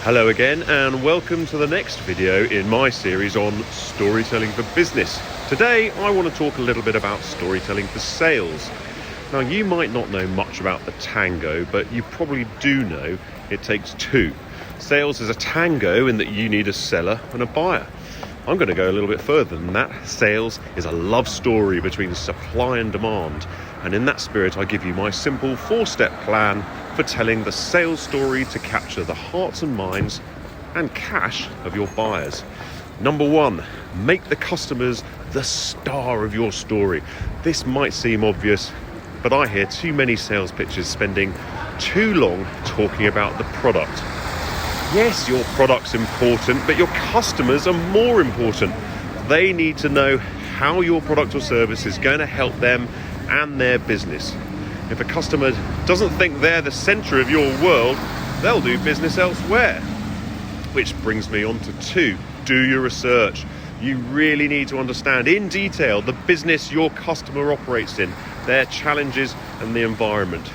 Hello again and welcome to the next video in my series on storytelling for business. Today I want to talk a little bit about storytelling for sales. Now you might not know much about the tango, but you probably do know it takes two. Sales is a tango in that you need a seller and a buyer. I'm going to go a little bit further than that. Sales is a love story between supply and demand. And in that spirit, I give you my simple 4-step plan for telling the sales story to capture the hearts and minds and cash of your buyers. Number 1, make the customers the star of your story. This might seem obvious, but I hear too many sales pitches spending too long talking about the product. Yes, your product's important, but your customers are more important. They need to know how your product or service is going to help them and their business. If a customer doesn't think they're the center of your world, they'll do business elsewhere. Which brings me on to 2, do your research. You really need to understand in detail the business your customer operates in, their challenges and the environment.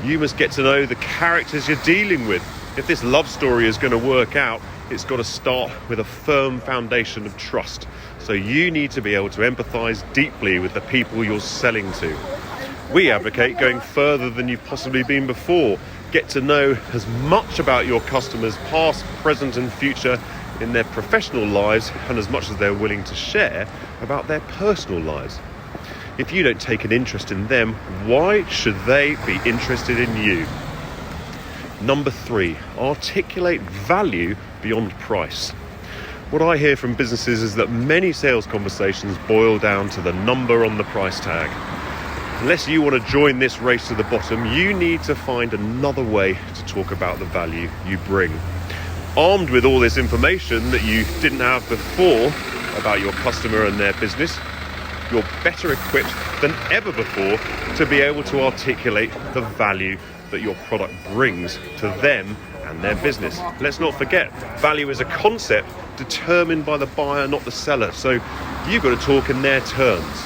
You must get to know the characters you're dealing with. If this love story is going to work out, it's got to start with a firm foundation of trust. So you need to be able to empathize deeply with the people you're selling to. We advocate going further than you've possibly been before. Get to know as much about your customers, past, present and future, in their professional lives, and as much as they're willing to share about their personal lives. If you don't take an interest in them, why should they be interested in you? Number 3, articulate value beyond price. What I hear from businesses is that many sales conversations boil down to the number on the price tag. Unless you want to join this race to the bottom, you need to find another way to talk about the value you bring. Armed with all this information that you didn't have before about your customer and their business, you're better equipped than ever before to be able to articulate the value that your product brings to them and their business. Let's not forget, value is a concept determined by the buyer, not the seller. So you've got to talk in their terms.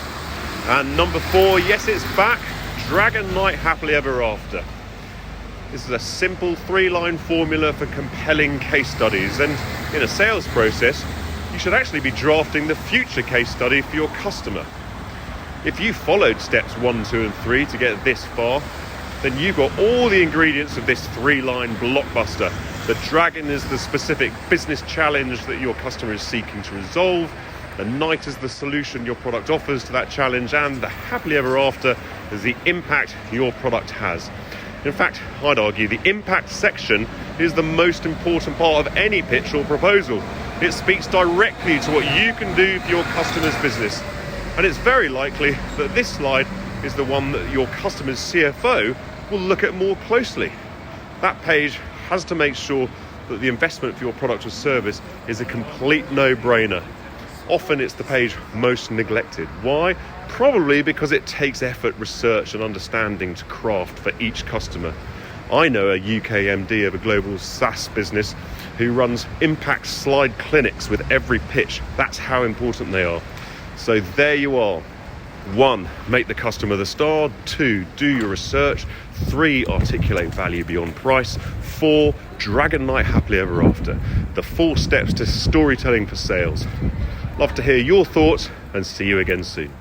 And number 4, yes, it's back. Dragon Knight Happily Ever After. This is a simple 3-line formula for compelling case studies. And in a sales process, you should actually be drafting the future case study for your customer. If you followed steps 1, 2 and 3 to get this far, then you've got all the ingredients of this 3-line blockbuster. The dragon is the specific business challenge that your customer is seeking to resolve. The knight is the solution your product offers to that challenge, and the happily ever after is the impact your product has. In fact, I'd argue the impact section is the most important part of any pitch or proposal. It speaks directly to what you can do for your customer's business. And it's very likely that this slide is the one that your customer's CFO will look at more closely. That page has to make sure that the investment for your product or service is a complete no-brainer. Often it's the page most neglected. Why? Probably because it takes effort, research and understanding to craft for each customer. I know a UK MD of a global SaaS business who runs impact slide clinics with every pitch. That's how important they are. So there you are. 1, make the customer the star. 2, do your research. 3, articulate value beyond price. 4, Dragon Knight Happily Ever After. The 4 steps to storytelling for sales. Love to hear your thoughts and see you again soon.